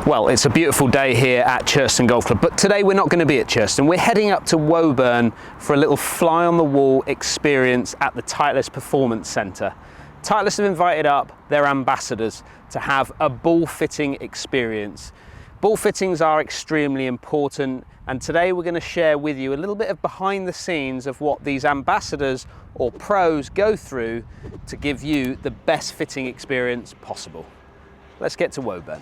Well, it's a beautiful day here at Hendriksen Golf Club, but today we're not going to be at Hendriksen. We're heading up to Woburn for a little fly-on-the-wall experience at the Titleist Performance Centre. Titleist have invited up their ambassadors to have a ball fitting experience. Ball fittings are extremely important, and today we're going to share with you a little bit of behind the scenes of what these ambassadors or pros go through to give you the best fitting experience possible. Let's get to Woburn.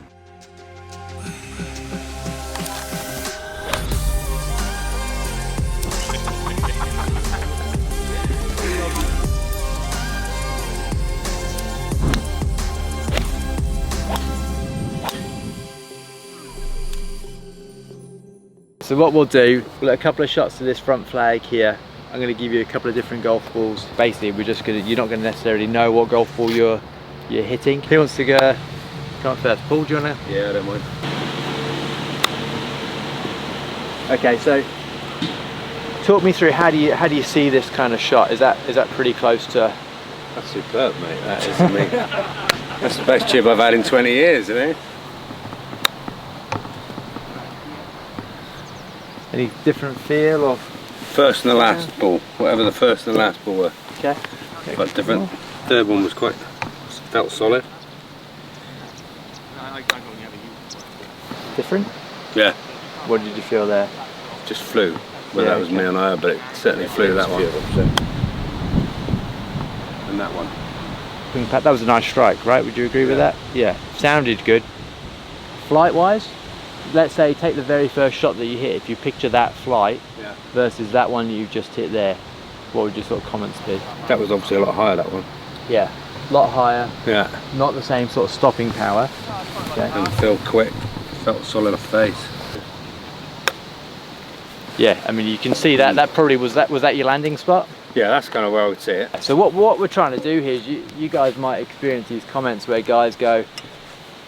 So what we'll do, we'll let a couple of shots to this front flag here. I'm going to give you a couple of different golf balls. Basically, you're not going to necessarily know what golf ball you're hitting. Who wants to go? Come on first. Paul, do you want to? Yeah, I don't mind. Okay, so talk me through how do you see this kind of shot? Is that pretty close to? That's superb, mate. That is, I mean, that's the best chip I've had in 20 years, isn't it? Any different feel or? First and the last ball, whatever the first and the last ball were. Okay. Quite different. Third one was felt solid. Different? Yeah. What did you feel there? Just flew. Well, that was me and I, but it certainly flew, that one. And that one. That was a nice strike, right? Would you agree with that? Yeah. Sounded good. Flight-wise, let's say take the very first shot that you hit. If you picture that flight versus that one you just hit there, what would your sort of comments be? That was obviously a lot higher, that one. Yeah, a lot higher. Yeah. Not the same sort of stopping power. Okay. And felt quick, felt solid off face. Yeah, I mean you can see that. That probably was that your landing spot? Yeah, that's kind of where I would see it. So what we're trying to do here is you guys might experience these comments where guys go,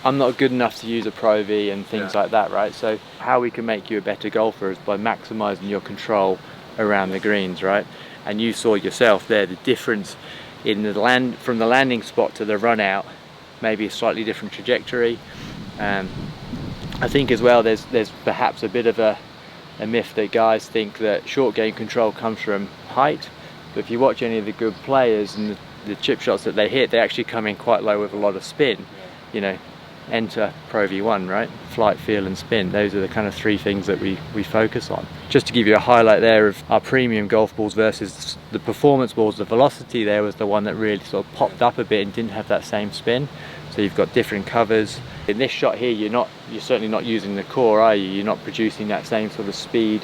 I'm not good enough to use a Pro V and things like that, right? So how we can make you a better golfer is by maximising your control around the greens, right? And you saw yourself there the difference in the from the landing spot to the run out, maybe a slightly different trajectory. I think as well there's perhaps a bit of a myth that guys think that short game control comes from height, but if you watch any of the good players and the chip shots that they hit, they actually come in quite low with a lot of spin. You know, enter Pro V1, right? Flight, feel and spin. Those are the kind of three things that we focus on. Just to give you a highlight there of our premium golf balls versus the performance balls, the velocity there was the one that really sort of popped up a bit and didn't have that same spin. So you've got different covers. In this shot here, you're certainly not using the core, are you? You're not producing that same sort of speed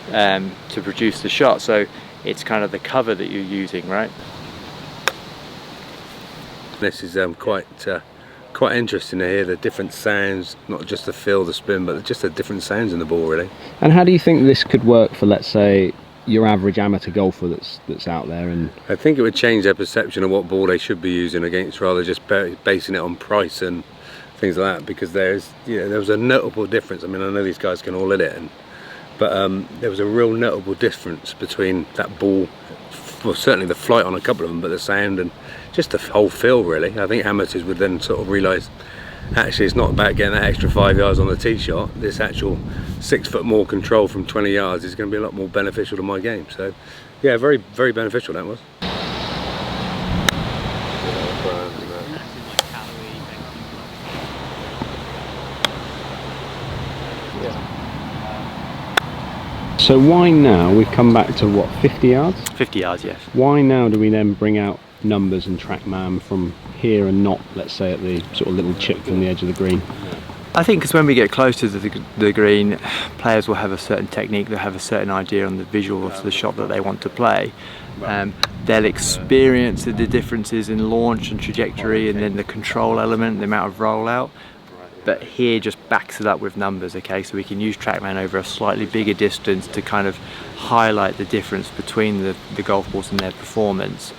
to produce the shot. So it's kind of the cover that you're using, right? This is quite interesting to hear the different sounds, not just the feel, the spin, but just the different sounds in the ball, really. And how do you think this could work for, let's say, your average amateur golfer that's out there? And I think it would change their perception of what ball they should be using against, rather just basing it on price and things like that, because there was a notable difference. I mean, I know these guys can all hit it, but there was a real notable difference between that ball, well, certainly the flight on a couple of them, but the sound and just the whole feel, really. I think amateurs would then sort of realise, actually it's not about getting that extra 5 yards on the tee shot. This actual 6 foot more control from 20 yards is going to be a lot more beneficial to my game. So yeah, very, very beneficial that was. so why now, we've come back to what, 50 yards? 50 yards, yes. Why now do we then bring out numbers and TrackMan from here and not, let's say, at the sort of little chip from the edge of the green? I think because when we get closer to the green, players will have a certain technique, they'll have a certain idea on the visual of the shot that they want to play. They'll experience the differences in launch and trajectory, and then the control element, the amount of rollout. But here just backs it up with numbers, okay? So we can use TrackMan over a slightly bigger distance to kind of highlight the difference between the golf balls and their performance.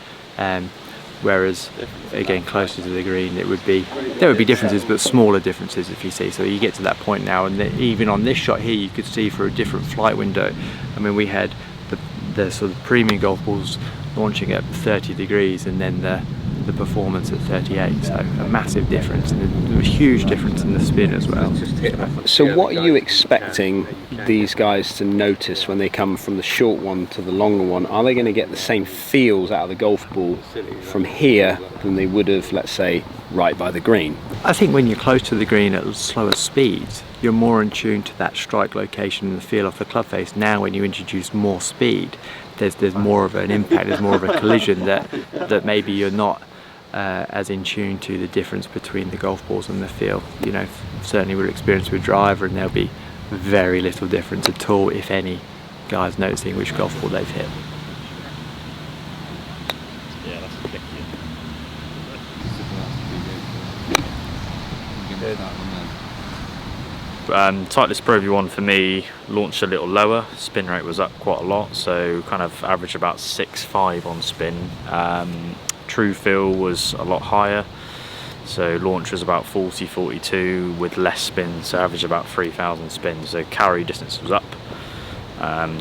Whereas again, closer to the green, there would be differences, but smaller differences, if you see. So you get to that point now, and even on this shot here, you could see for a different flight window. I mean, we had the sort of premium golf balls launching at 30 degrees, and then the the performance at 38. So a massive difference, and a huge difference in the spin as well. So what are you expecting these guys to notice when they come from the short one to the longer one? Are they going to get the same feels out of the golf ball from here than they would have, let's say, right by the green? I think when you're close to the green at slower speeds, you're more in tune to that strike location and the feel of the club face. Now when you introduce more speed, there's more of an impact, there's more of a collision that maybe you're not as in tune to the difference between the golf balls and the feel. You know, certainly we're experienced with driver, and there'll be very little difference at all, if any, guys noticing which golf ball they've hit. Yeah, that's a tricky. Titleist Pro V1 for me launched a little lower, spin rate was up quite a lot, so kind of average about 6.5 on spin. True feel was a lot higher, so launch was about 40-42 with less spin, so average about 3,000 spins, so carry distance was up,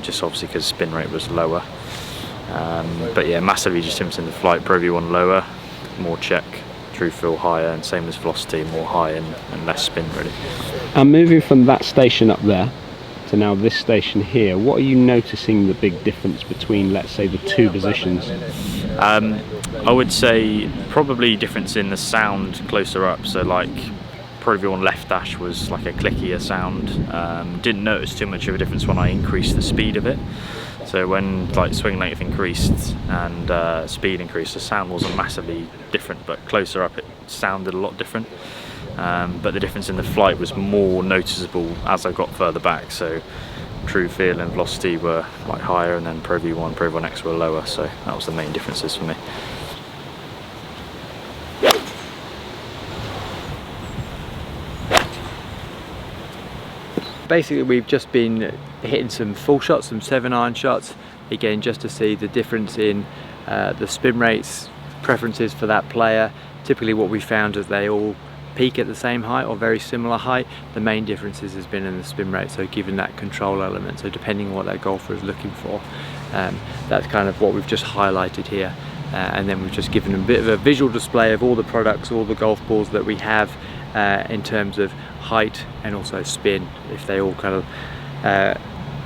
just obviously because spin rate was lower. But yeah, massively just difference in the flight. Pro V1 lower, more check, true feel higher, and same as velocity, more high and less spin really. And moving from that station up there to now this station here, what are you noticing the big difference between, let's say, the two positions? I would say probably difference in the sound closer up, so like Pro V1 left dash was like a clickier sound. Didn't notice too much of a difference when I increased the speed of it. So when like swing length increased and speed increased, the sound wasn't massively different, but closer up it sounded a lot different. But the difference in the flight was more noticeable as I got further back. So true feel and velocity were like higher, and then Pro V1, Pro V1X were lower. So that was the main differences for me. Basically, we've just been hitting some full shots, some 7-iron shots, again just to see the difference in the spin rates, preferences for that player. Typically what we found is they all peak at the same height or very similar height. The main differences has been in the spin rate, so given that control element, so depending on what that golfer is looking for, that's kind of what we've just highlighted here. And then we've just given them a bit of a visual display of all the products, all the golf balls that we have in terms of height and also spin, if they all kind of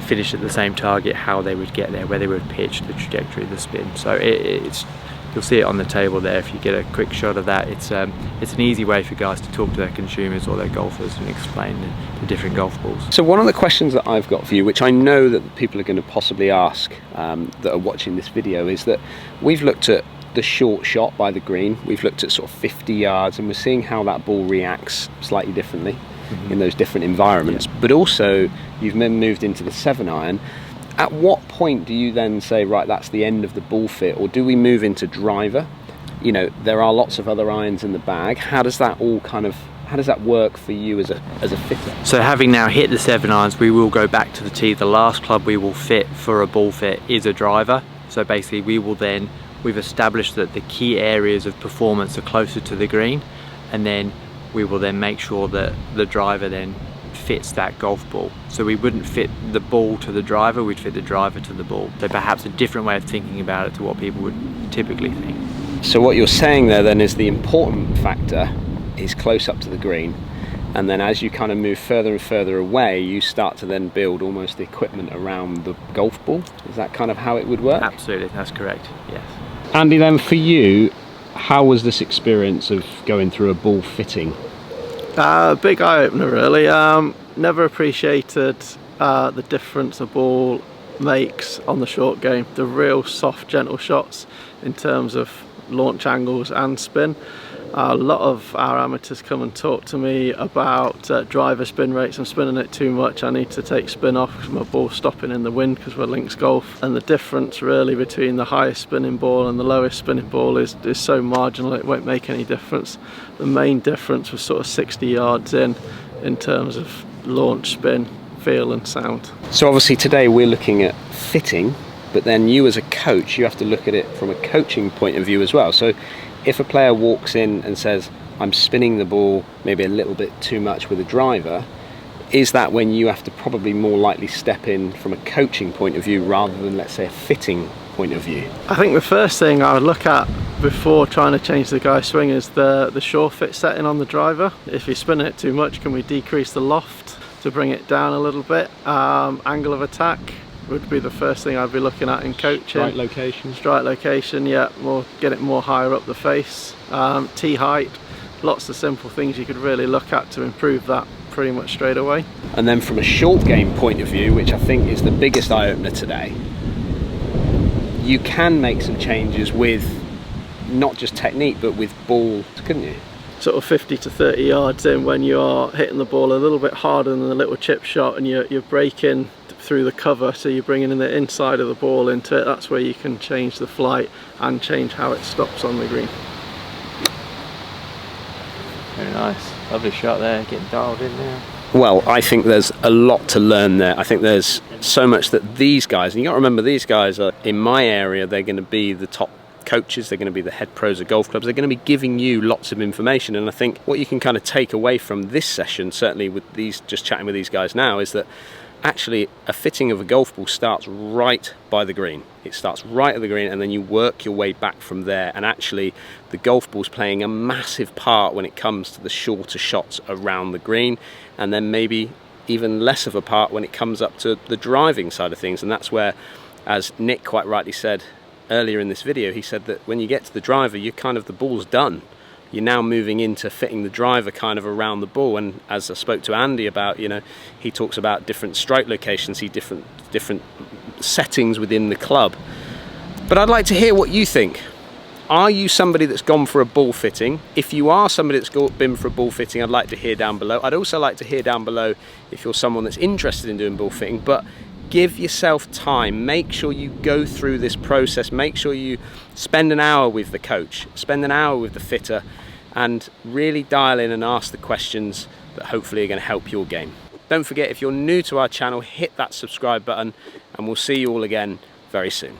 finish at the same target, how they would get there, where they would pitch, the trajectory of the spin. So it's you'll see it on the table there if you get a quick shot of that. It's an easy way for guys to talk to their consumers or their golfers and explain the different golf balls. So one of the questions that I've got for you, which I know that people are going to possibly ask that are watching this video, is that we've looked at the short shot by the green, we've looked at sort of 50 yards, and we're seeing how that ball reacts slightly differently in those different environments. But also you've then moved into the 7-iron. At what point do you then say, right, that's the end of the ball fit, or do we move into driver? You know, there are lots of other irons in the bag. How does that all how does that work for you as a fitter? So having now hit the 7-irons, we will go back to the tee. The last club we will fit for a ball fit is a driver. So basically we've established that the key areas of performance are closer to the green, and then we will then make sure that the driver then fits that golf ball. So we wouldn't fit the ball to the driver, we'd fit the driver to the ball. So perhaps a different way of thinking about it to what people would typically think. So what you're saying there then is the important factor is close up to the green, and then as you kind of move further and further away, you start to then build almost the equipment around the golf ball. Is that kind of how it would work? Absolutely, that's correct, yes. Andy, then for you, how was this experience of going through a ball fitting? Big eye-opener really. Never appreciated the difference a ball makes on the short game. The real soft, gentle shots in terms of launch angles and spin. A lot of our amateurs come and talk to me about driver spin rates. I'm spinning it too much, I need to take spin off because my ball's stopping in the wind because we're links golf. And the difference really between the highest spinning ball and the lowest spinning ball is so marginal it won't make any difference. The main difference was sort of 60 yards in terms of launch, spin, feel and sound. So obviously today we're looking at fitting, but then you as a coach, you have to look at it from a coaching point of view as well. So if a player walks in and says, I'm spinning the ball maybe a little bit too much with a driver, is that when you have to probably more likely step in from a coaching point of view rather than, let's say, a fitting point of view? I think the first thing I would look at before trying to change the guy's swing is the shore fit setting on the driver. If you're spinning it too much, can we decrease the loft to bring it down a little bit? Angle of attack would be the first thing I'd be looking at in coaching. Strike location, yeah, get it more higher up the face. Tee height, lots of simple things you could really look at to improve that pretty much straight away. And then from a short game point of view, which I think is the biggest eye-opener today, you can make some changes with not just technique but with ball, couldn't you? Sort of 50 to 30 yards in, when you are hitting the ball a little bit harder than the little chip shot and you're breaking through the cover, so you're bringing in the inside of the ball into it, that's where you can change the flight and change how it stops on the green. Very nice, lovely shot there, getting dialed in there. Well, I think there's a lot to learn there. I think there's so much that these guys, and you got to remember, these guys are in my area, they're going to be the top coaches, they're going to be the head pros of golf clubs, they're going to be giving you lots of information. And I think what you can kind of take away from this session, certainly with these, just chatting with these guys now, is that actually a fitting of a golf ball starts right by the green. It starts right at the green and then you work your way back from there, and actually the golf ball's playing a massive part when it comes to the shorter shots around the green, and then maybe even less of a part when it comes up to the driving side of things. And that's where, as Nick quite rightly said earlier in this video, he said that when you get to the driver, you're kind of, the ball's done. You're now moving into fitting the driver kind of around the ball. And as I spoke to Andy about, you know, he talks about different strike locations, different settings within the club. But I'd like to hear what you think. Are you somebody that's gone for a ball fitting? If you are somebody that's been for a ball fitting, I'd like to hear down below. I'd also like to hear down below if you're someone that's interested in doing ball fitting, but give yourself time. Make sure you go through this process. Make sure you spend an hour with the coach, spend an hour with the fitter, and really dial in and ask the questions that hopefully are going to help your game. Don't forget, if you're new to our channel, hit that subscribe button, and we'll see you all again very soon.